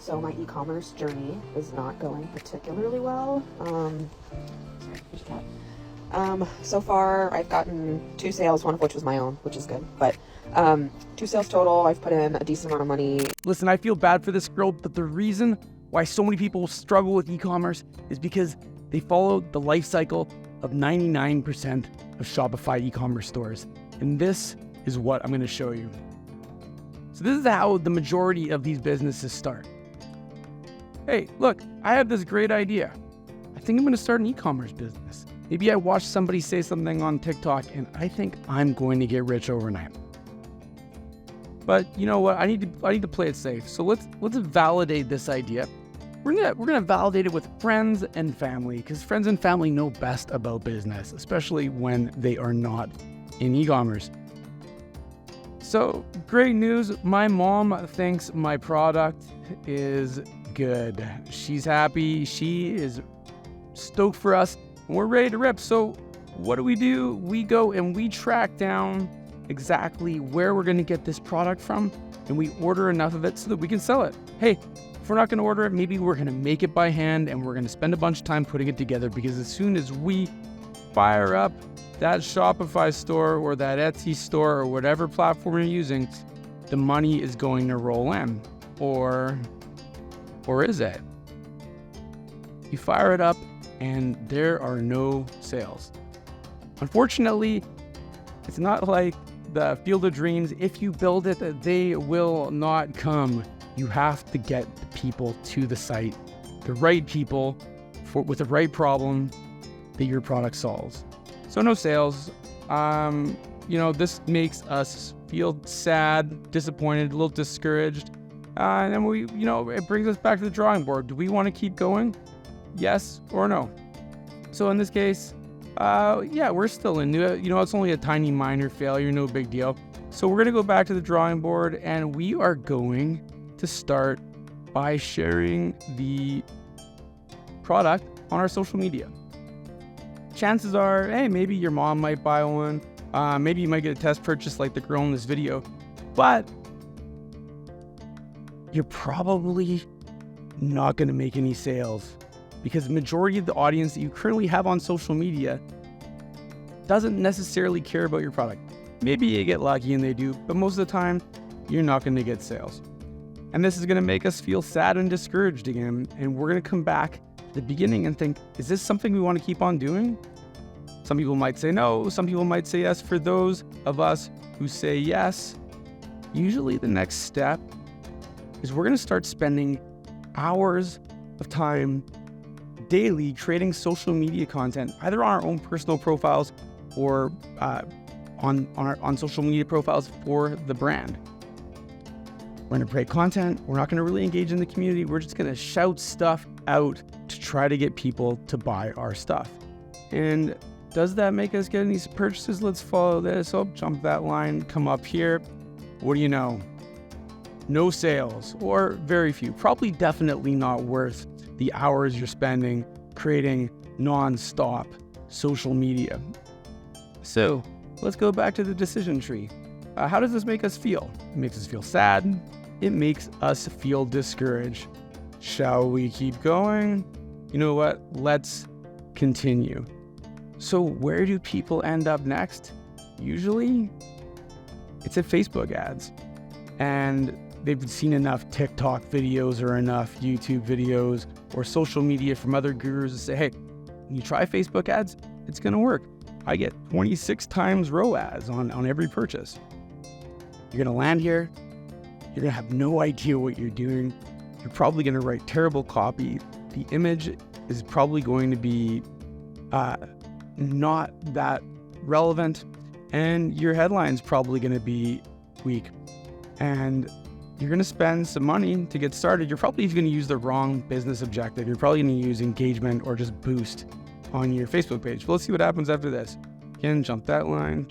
So my e-commerce journey is not going particularly well. So far I've gotten 2 sales, one of which was my own, which is good, but 2 sales total. I've put in a decent amount of money. Listen, I feel bad for this girl, but the reason why so many people struggle with e-commerce is because they follow the life cycle of 99% of Shopify e-commerce stores. And this is what I'm going to show you. So this is how the majority of these businesses start. Hey, look, I have this great idea. I think I'm going to start an e-commerce business. Maybe I watched somebody say something on TikTok and I think I'm going to get rich overnight. But you know what? I need to play it safe. So let's validate this idea. We're gonna validate it with friends and family, because friends and family know best about business, especially when they are not in e-commerce. So great news, my mom thinks my product is good. She's happy, she is stoked for us, and we're ready to rip. So what do? We go and we track down exactly where we're gonna get this product from, and we order enough of it so that we can sell it. Hey, if we're not gonna order it, maybe we're gonna make it by hand and we're gonna spend a bunch of time putting it together, because as soon as we fire up that Shopify store or that Etsy store or whatever platform you're using, the money is going to roll in. Or is it? You fire it up and there are no sales. Unfortunately, it's not like the Field of Dreams. If you build it, they will not come. You have to get the people to the site, the right people with the right problem that your product solves. So no sales. This makes us feel sad, disappointed, a little discouraged. And then it brings us back to the drawing board. Do we want to keep going? Yes or no? So in this case, we're still into it. It's only a tiny minor failure, no big deal. So we're going to go back to the drawing board, and we are going to start by sharing the product on our social media. Chances are, hey, maybe your mom might buy one. Maybe you might get a test purchase like the girl in this video, but you're probably not going to make any sales, because the majority of the audience that you currently have on social media doesn't necessarily care about your product. Maybe you get lucky and they do, but most of the time, you're not going to get sales. And this is going to make us feel sad and discouraged again. And we're going to come back to the beginning and think, is this something we want to keep on doing? Some people might say no, some people might say yes. For those of us who say yes, usually the next step is we're going to start spending hours of time daily creating social media content, either on our own personal profiles or on social media profiles for the brand. We're going to create content. We're not going to really engage in the community. We're just going to shout stuff out to try to get people to buy our stuff. And does that make us get any purchases? Let's follow this. Oh, jump that line, come up here. What do you know? No sales, or very few. Probably definitely not worth the hours you're spending creating non-stop social media. So let's go back to the decision tree. How does this make us feel? It makes us feel sad. It makes us feel discouraged. Shall we keep going? You know what? Let's continue. So where do people end up next? Usually, it's at Facebook ads. And they've seen enough TikTok videos or enough YouTube videos or social media from other gurus to say, hey, when you try Facebook ads, it's going to work. I get 26 times ROAS on every purchase. You're going to land here. You're going to have no idea what you're doing. You're probably going to write terrible copy. The image is probably going to be not that relevant. And your headline's probably going to be weak. And you're going to spend some money to get started. You're probably going to use the wrong business objective. You're probably going to use engagement or just boost on your Facebook page. But let's see what happens after this. Again, jump that line,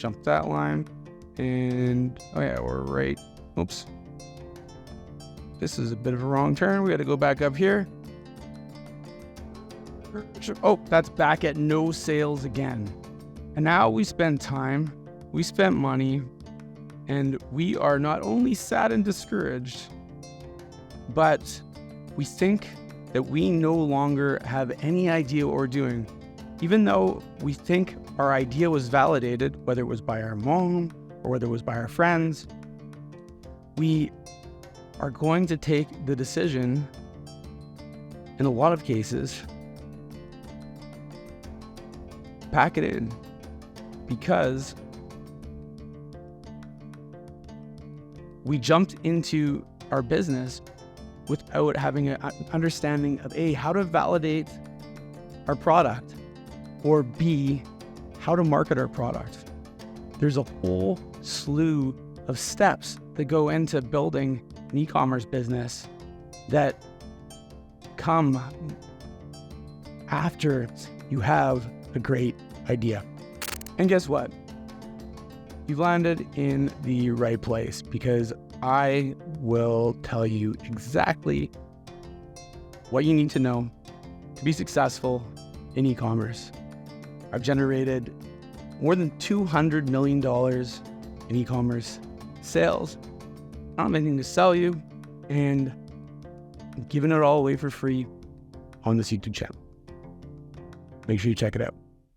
and we're right. Oops. This is a bit of a wrong turn. We got to go back up here. Oh, that's back at no sales again. And now we spend time, we spent money, and we are not only sad and discouraged, but we think that we no longer have any idea what we're doing, even though we think our idea was validated, whether it was by our mom or whether it was by our friends. We are going to take the decision, in a lot of cases, pack it in, because we jumped into our business without having an understanding of A, how to validate our product, or B, how to market our product. There's a whole slew of steps that go into building an e-commerce business that come after you have a great idea. And guess what? You've landed in the right place, because I will tell you exactly what you need to know to be successful in e-commerce. I've generated more than $200 million in e-commerce sales. I don't have anything to sell you, and I'm giving it all away for free on this YouTube channel. Make sure you check it out.